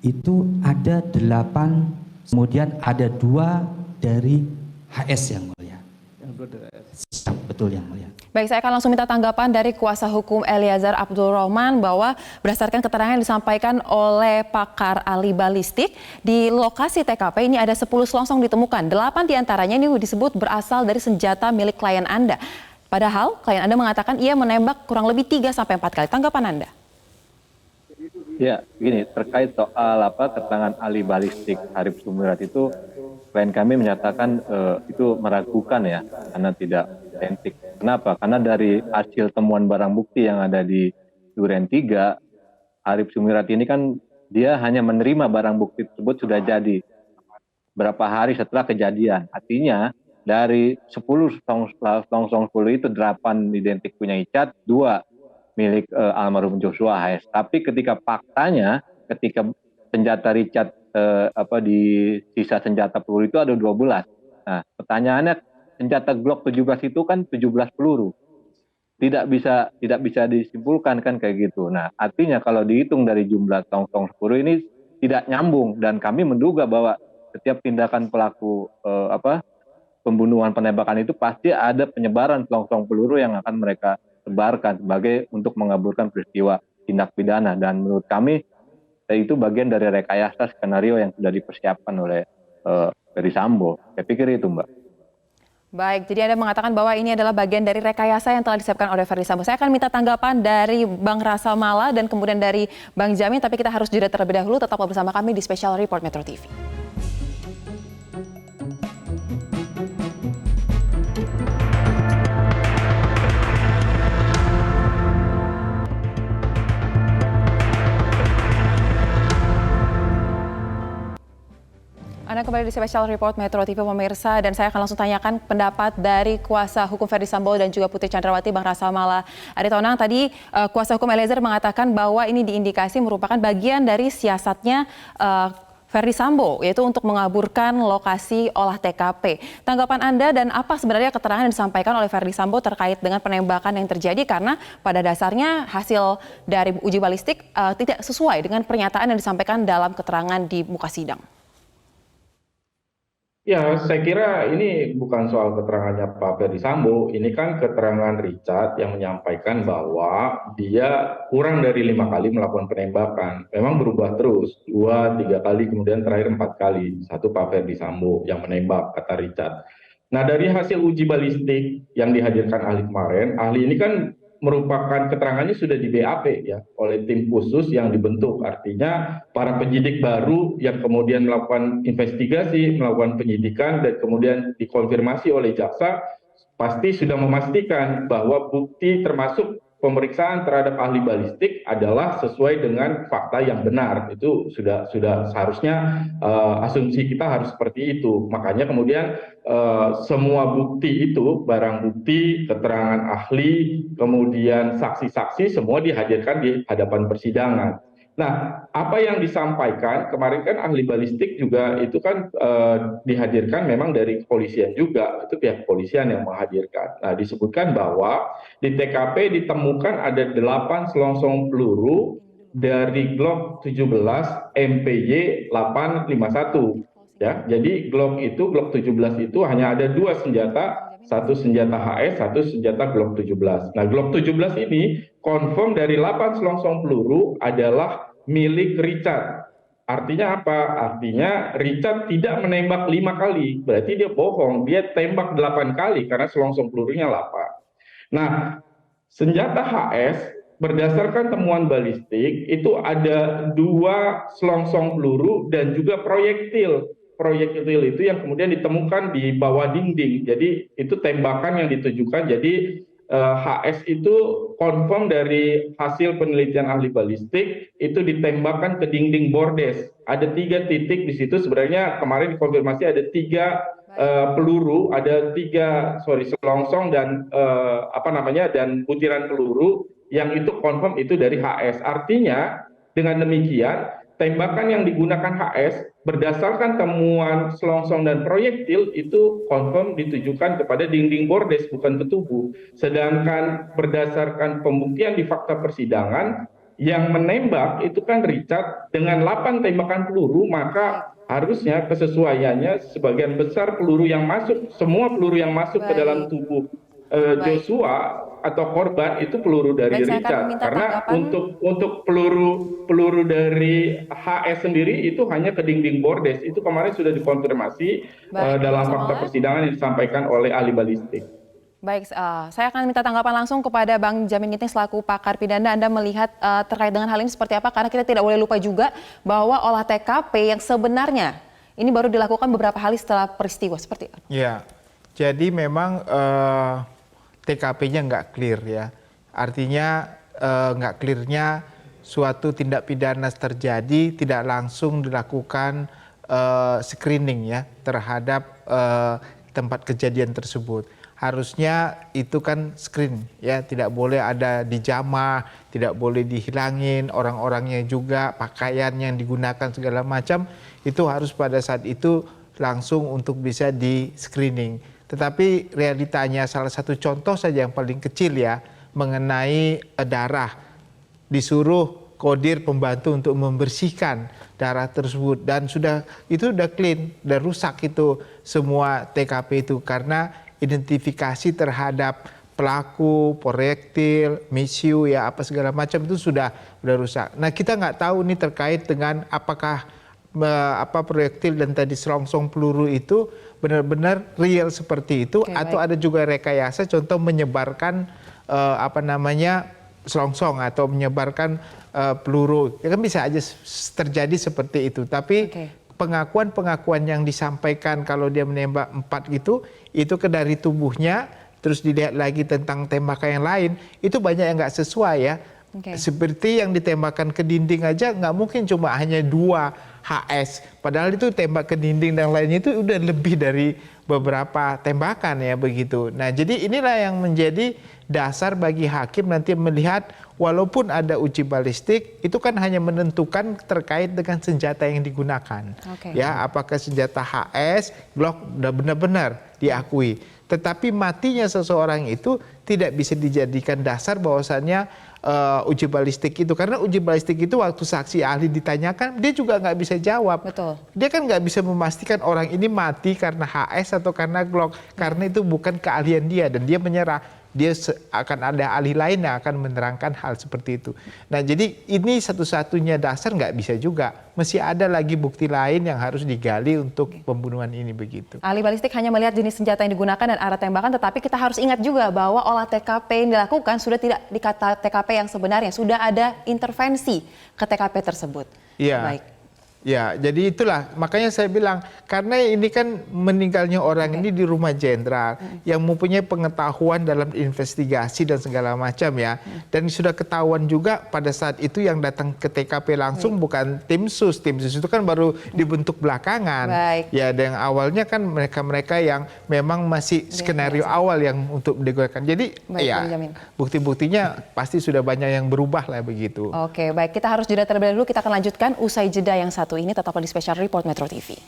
itu ada 8, kemudian ada 2 dari HS yang mulia. Betul yang mulia. Baik, saya akan langsung minta tanggapan dari kuasa hukum Eliezer Abdul Rahman bahwa berdasarkan keterangan yang disampaikan oleh pakar ahli balistik, di lokasi TKP ini ada 10 selongsong ditemukan. 8 diantaranya ini disebut berasal dari senjata milik klien Anda. Padahal klien Anda mengatakan ia menembak kurang lebih 3-4 kali. Tanggapan Anda? Ya, begini, terkait soal keterangan ahli balistik Arif Sumirat itu, klien kami menyatakan itu meragukan ya, karena tidak identik. Kenapa? Karena dari hasil temuan barang bukti yang ada di Duren 3, Arif Sumirat ini kan dia hanya menerima barang bukti tersebut sudah jadi berapa hari setelah kejadian. Artinya dari 10 selongsong 10 itu 8 identik punya Richard, 2 milik almarhum Joshua HS. Tapi ketika faktanya, ketika senjata Richard di sisa senjata peluru itu ada 12. Nah, pertanyaannya senjata Glock 17 itu kan 17 peluru. Tidak bisa disimpulkan kan kayak gitu. Nah, artinya kalau dihitung dari jumlah selongsong peluru ini tidak nyambung, dan kami menduga bahwa setiap tindakan pelaku pembunuhan penembakan itu pasti ada penyebaran selongsong peluru yang akan mereka sebarkan sebagai untuk mengaburkan peristiwa tindak pidana, dan menurut kami itu bagian dari rekayasa skenario yang sudah dipersiapkan oleh Ferdy Sambo. Saya pikir itu, Mbak. Baik, jadi Anda mengatakan bahwa ini adalah bagian dari rekayasa yang telah disiapkan oleh Ferdy Sambo. Saya akan minta tanggapan dari Bang Rasa Mala dan kemudian dari Bang Jamin, tapi kita harus jeda terlebih dahulu. Tetaplah bersama kami di Special Report Metro TV. Anda kembali di Special Report Metro TV pemirsa, dan saya akan langsung tanyakan pendapat dari kuasa hukum Ferdy Sambo dan juga Putri Chandrawati, Bang Rasa Mala Aritonang. Tadi kuasa hukum Eliezer mengatakan bahwa ini diindikasi merupakan bagian dari siasatnya Ferdy Sambo, yaitu untuk mengaburkan lokasi olah TKP. Tanggapan Anda dan apa sebenarnya keterangan yang disampaikan oleh Ferdy Sambo terkait dengan penembakan yang terjadi, karena pada dasarnya hasil dari uji balistik tidak sesuai dengan pernyataan yang disampaikan dalam keterangan di muka sidang. Ya, saya kira ini bukan soal keterangannya Pak Ferdy Sambo, ini kan keterangan Richard yang menyampaikan bahwa dia kurang dari 5 kali melakukan penembakan. Memang berubah terus, 2-3 kali, kemudian terakhir 4 kali. Satu Pak Ferdy Sambo yang menembak, kata Richard. Nah, dari hasil uji balistik yang dihadirkan ahli kemarin, ahli ini kan merupakan keterangannya sudah di BAP ya oleh tim khusus yang dibentuk. Artinya para penyidik baru yang kemudian melakukan investigasi, melakukan penyidikan, dan kemudian dikonfirmasi oleh jaksa pasti sudah memastikan bahwa bukti termasuk pemeriksaan terhadap ahli balistik adalah sesuai dengan fakta yang benar. Itu sudah seharusnya asumsi kita harus seperti itu. Makanya kemudian semua bukti itu, barang bukti, keterangan ahli, kemudian saksi-saksi semua dihadirkan di hadapan persidangan. Nah, apa yang disampaikan kemarin kan ahli balistik juga itu kan dihadirkan memang dari kepolisian juga, itu pihak kepolisian yang menghadirkan. Nah, disebutkan bahwa di TKP ditemukan ada 8 selongsong peluru dari Glock 17 MPY 851. Ya, jadi Glock 17 itu hanya ada 2 senjata, satu senjata HS, satu senjata Glock 17. Nah, Glock 17 ini confirm dari 8 selongsong peluru adalah milik Richard. Artinya apa? Artinya Richard tidak menembak 5 kali. Berarti dia bohong. Dia tembak 8 kali karena selongsong pelurunya 8. Nah, senjata HS berdasarkan temuan balistik itu ada 2 selongsong peluru dan juga proyektil. Proyektil itu yang kemudian ditemukan di bawah dinding. Jadi itu tembakan yang ditujukan. Jadi HS itu confirm dari hasil penelitian ahli balistik itu ditembakkan ke dinding bordes. Ada 3 titik di situ. Sebenarnya kemarin dikonfirmasi ada 3 peluru, ada 3 selongsong dan dan butiran peluru yang itu confirm itu dari HS. Artinya dengan demikian tembakan yang digunakan HS berdasarkan temuan selongsong dan proyektil itu confirm ditujukan kepada dinding bordes bukan ke tubuh. Sedangkan berdasarkan pembuktian di fakta persidangan yang menembak itu kan Richard dengan 8 tembakan peluru, maka harusnya kesesuaiannya sebagian besar peluru yang masuk, semua peluru yang masuk ke dalam tubuh Joshua atau korban itu peluru dari Richard, karena untuk peluru dari HS sendiri itu hanya ke dinding bordes. Itu kemarin sudah dikonfirmasi dalam fakta persidangan yang disampaikan oleh ahli balistik. Baik, saya akan minta tanggapan langsung kepada Bang Jamin Ginting selaku pakar pidana. Anda melihat terkait dengan hal ini seperti apa? Karena kita tidak boleh lupa juga bahwa olah TKP yang sebenarnya ini baru dilakukan beberapa hari setelah peristiwa. Seperti apa? Ya, jadi memang TKP-nya nggak clear ya. Artinya nggak clearnya suatu tindak pidana terjadi tidak langsung dilakukan screening ya terhadap tempat kejadian tersebut. Harusnya itu kan screen ya, tidak boleh ada dijamah, tidak boleh dihilangin orang-orangnya juga, pakaian yang digunakan segala macam itu harus pada saat itu langsung untuk bisa di screening. Tetapi realitanya salah satu contoh saja yang paling kecil ya mengenai darah, disuruh kodir pembantu untuk membersihkan darah tersebut dan itu sudah clean, sudah rusak itu semua TKP itu karena identifikasi terhadap pelaku, proyektil, misiu ya apa segala macam itu sudah rusak. Nah kita nggak tahu nih terkait dengan apakah proyektil dan tadi selongsong peluru itu benar-benar real seperti itu atau ada juga rekayasa, contoh menyebarkan selongsong atau menyebarkan peluru. Ya kan bisa aja terjadi seperti itu. Tapi pengakuan-pengakuan yang disampaikan kalau dia menembak 4 gitu, itu dari tubuhnya, terus dilihat lagi tentang tembakan yang lain, itu banyak yang nggak sesuai ya. Seperti yang ditembakkan ke dinding aja nggak mungkin cuma hanya 2 HS. Padahal itu tembak ke dinding dan lainnya itu udah lebih dari beberapa tembakan ya begitu. Nah jadi inilah yang menjadi dasar bagi hakim nanti melihat walaupun ada uji balistik itu kan hanya menentukan terkait dengan senjata yang digunakan. Ya apakah senjata HS, Glock udah benar-benar diakui. Tetapi matinya seseorang itu tidak bisa dijadikan dasar bahwasannya uji balistik itu, karena uji balistik itu waktu saksi ahli ditanyakan dia juga nggak bisa jawab. Dia kan nggak bisa memastikan orang ini mati karena HS atau karena Glock, karena itu bukan keahlian dia dan dia menyerah. Dia akan ada ahli lain yang akan menerangkan hal seperti itu. Nah jadi ini satu-satunya dasar nggak bisa juga. Mesti ada lagi bukti lain yang harus digali untuk pembunuhan ini begitu. Ahli balistik hanya melihat jenis senjata yang digunakan dan arah tembakan, tetapi kita harus ingat juga bahwa olah TKP yang dilakukan sudah tidak dikata TKP yang sebenarnya, sudah ada intervensi ke TKP tersebut. Iya. Baik. Ya, jadi itulah makanya saya bilang karena ini kan meninggalnya orang ini di rumah jenderal yang mempunyai pengetahuan dalam investigasi dan segala macam ya, dan sudah ketahuan juga pada saat itu yang datang ke TKP langsung bukan tim sus itu kan baru dibentuk belakangan. Ya, dan awalnya kan mereka yang memang masih skenario awal yang untuk digunakan. Jadi ya bukti-buktinya pasti sudah banyak yang berubah lah begitu. Oke, baik, kita harus jeda terlebih dahulu, kita akan lanjutkan usai jeda yang satu ini, tetaplah di Special Report Metro TV.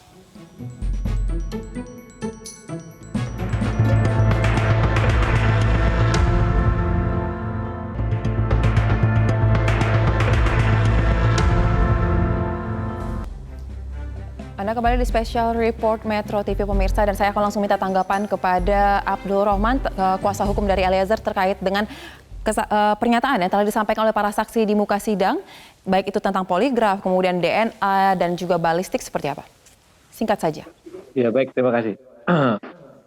Anda kembali di Special Report Metro TV pemirsa, dan saya akan langsung minta tanggapan kepada Abdul Rohman, kuasa hukum dari Eliezer terkait dengan pernyataan yang telah disampaikan oleh para saksi di muka sidang, baik itu tentang poligraf, kemudian DNA, dan juga balistik, seperti apa? Singkat saja. Ya baik, terima kasih.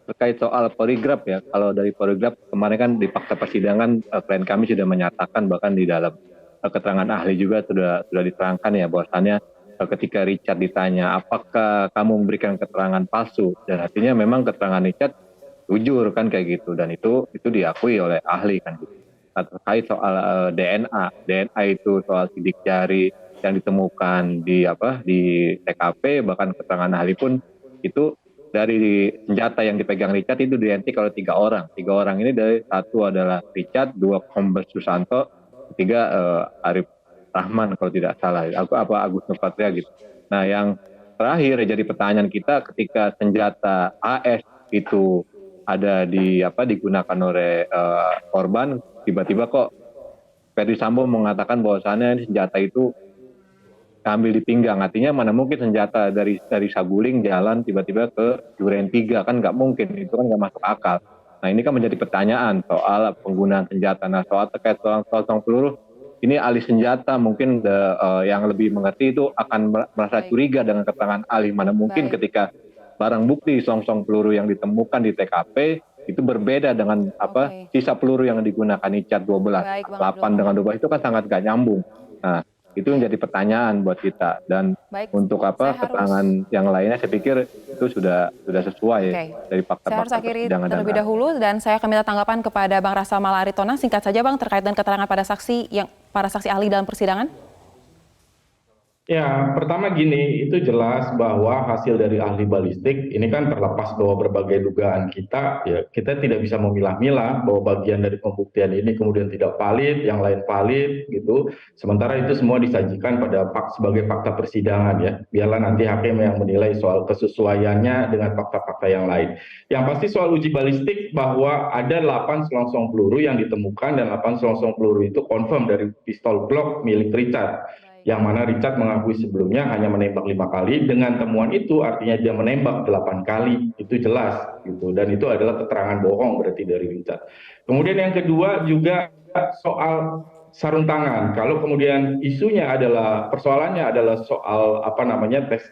Terkait soal poligraf ya, kalau dari poligraf kemarin kan di fakta persidangan klien kami sudah menyatakan, bahkan di dalam keterangan ahli juga sudah diterangkan ya bahwasannya ketika Richard ditanya apakah kamu memberikan keterangan palsu, dan artinya memang keterangan Richard jujur kan kayak gitu, dan itu diakui oleh ahli kan gitu. Terkait soal DNA itu soal sidik jari yang ditemukan di TKP, bahkan keterangan ahli pun itu dari senjata yang dipegang Richard itu identik oleh 3 orang. 3 orang ini dari satu adalah Richard, 2 Kombes Susanto, 3 Arif Rahman kalau tidak salah, Agus Nurpatria gitu. Nah, yang terakhir jadi pertanyaan kita ketika senjata AS itu ada digunakan oleh korban, tiba-tiba kok Ferdi Sambo mengatakan bahwasannya senjata itu ambil di pinggang, artinya mana mungkin senjata dari Saguling jalan tiba-tiba ke Duren 3, kan nggak mungkin, itu kan nggak masuk akal. Nah, ini kan menjadi pertanyaan soal penggunaan senjata. Nah, soal terkait soal peluru, ini ahli senjata mungkin yang lebih mengerti itu akan merasa curiga dengan keterangan ahli, mana mungkin ketika barang bukti selongsong peluru yang ditemukan di TKP itu berbeda dengan sisa peluru yang digunakan Icat 12, 8 dengan 12 itu kan sangat gak nyambung. Nah, itu menjadi pertanyaan buat kita, dan untuk keterangan yang lainnya saya pikir itu sudah sesuai dari fakta-fakta Saya harus akhiri persidangan. terlebih dahulu dan saya akan minta tanggapan kepada Bang Rasa Malaritonang. Singkat saja Bang, terkait dengan keterangan para saksi ahli dalam persidangan. Ya, pertama gini, itu jelas bahwa hasil dari ahli balistik ini kan terlepas bahwa berbagai dugaan kita, ya kita tidak bisa memilah-milah bahwa bagian dari pembuktian ini kemudian tidak valid, yang lain valid gitu. Sementara itu semua disajikan sebagai fakta persidangan ya. Biarlah nanti hakim yang menilai soal kesesuaiannya dengan fakta-fakta yang lain. Yang pasti soal uji balistik bahwa ada 8 selongsong peluru yang ditemukan, dan 8 selongsong peluru itu confirm dari pistol Glock milik Richard. Yang mana Richard mengakui sebelumnya hanya menembak 5 kali, dengan temuan itu artinya dia menembak 8 kali, itu jelas gitu, dan itu adalah keterangan bohong berarti dari Richard. Kemudian yang kedua juga soal sarung tangan. Kalau kemudian persoalannya adalah soal tes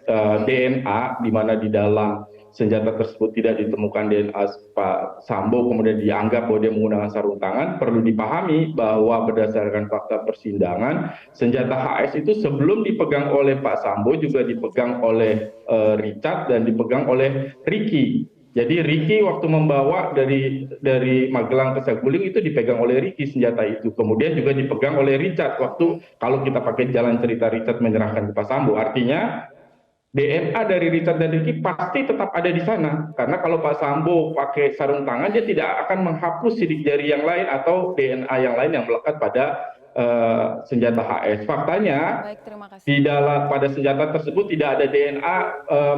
DNA, di mana di dalam senjata tersebut tidak ditemukan DNA Pak Sambo, kemudian dianggap bahwa dia menggunakan sarung tangan, perlu dipahami bahwa berdasarkan fakta persidangan, senjata HS itu sebelum dipegang oleh Pak Sambo juga dipegang oleh Richard dan dipegang oleh Ricky. Jadi Ricky waktu membawa dari Magelang ke Saguling itu dipegang oleh Ricky senjata itu. Kemudian juga dipegang oleh Richard waktu, kalau kita pakai jalan cerita Richard menyerahkan ke Pak Sambo. Artinya DNA dari Richard dan Ricky pasti tetap ada di sana. Karena kalau Pak Sambo pakai sarung tangan, dia tidak akan menghapus sidik jari yang lain atau DNA yang lain yang melekat pada senjata HS. Faktanya pada senjata tersebut tidak ada DNA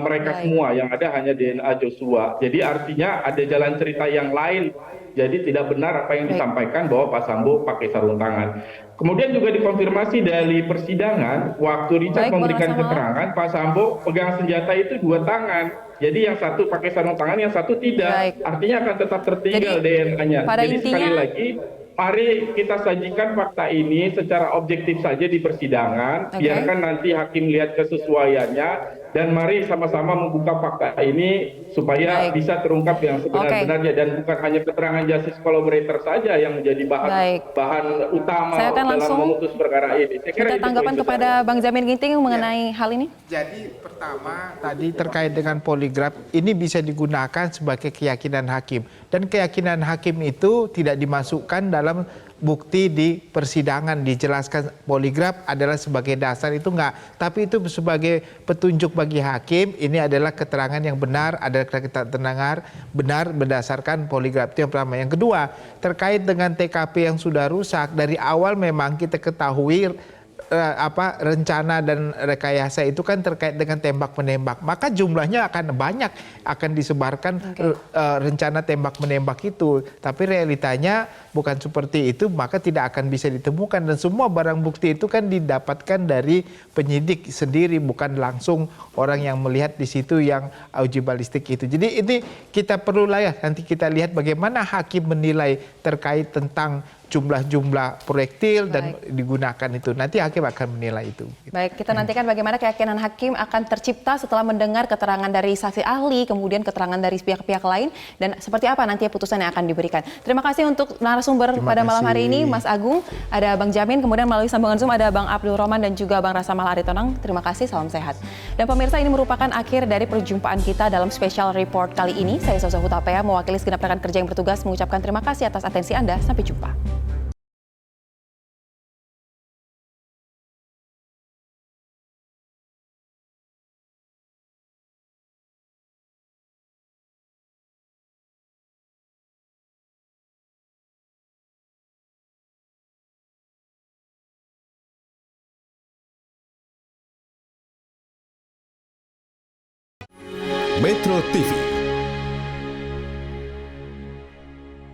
mereka semua, yang ada hanya DNA Joshua. Jadi artinya ada jalan cerita yang lain. Jadi tidak benar apa yang disampaikan bahwa Pak Sambo pakai sarung tangan. Kemudian juga dikonfirmasi dari persidangan, waktu Richard memberikan keterangan, Pak Sambo pegang senjata itu 2 tangan. Jadi yang satu pakai sarung tangan, yang satu tidak. Artinya akan tetap tertinggal DNA-nya. Jadi sekali lagi, mari kita sajikan fakta ini secara objektif saja di persidangan, biarkan nanti hakim lihat kesesuaiannya, dan mari sama-sama membuka fakta ini supaya bisa terungkap yang sebenar-benarnya, dan bukan hanya keterangan justice collaborator saja yang menjadi bahan utama dalam memutus perkara ini. Saya kira kita tanggapan kepada Bang Jamin Ginting mengenai hal ini. Jadi pertama tadi terkait dengan poligraf, ini bisa digunakan sebagai keyakinan hakim, dan keyakinan hakim itu tidak dimasukkan dalam bukti di persidangan. Dijelaskan poligraf adalah sebagai dasar, itu enggak, tapi itu sebagai petunjuk bagi hakim, ini adalah keterangan yang benar, adalah keterangan benar berdasarkan poligraf. Itu yang pertama. Yang kedua, terkait dengan TKP yang sudah rusak, dari awal memang kita ketahui rencana dan rekayasa itu kan terkait dengan tembak menembak, maka jumlahnya akan banyak, akan disebarkan rencana tembak menembak itu, tapi realitanya bukan seperti itu, maka tidak akan bisa ditemukan, dan semua barang bukti itu kan didapatkan dari penyidik sendiri, bukan langsung orang yang melihat di situ yang uji balistik itu. Jadi ini kita perlu nanti kita lihat bagaimana hakim menilai terkait tentang jumlah-jumlah proyektil dan digunakan itu. Nanti hakim akan menilai itu. Baik, kita nantikan bagaimana keyakinan hakim akan tercipta setelah mendengar keterangan dari saksi ahli, kemudian keterangan dari pihak-pihak lain, dan seperti apa nanti putusan yang akan diberikan. Terima kasih untuk narasumber pada malam hari ini, Mas Agung, ada Bang Jamin, kemudian melalui sambungan Zoom ada Bang Abdul Roman dan juga Bang Rasa Malaritonang. Terima kasih, salam sehat. Dan pemirsa, ini merupakan akhir dari perjumpaan kita dalam special report kali ini. Saya Soso Hutapea, mewakili segenap rekan kerja yang bertugas, mengucapkan terima kasih atas atensi Anda. Sampai jumpa. Metro TV.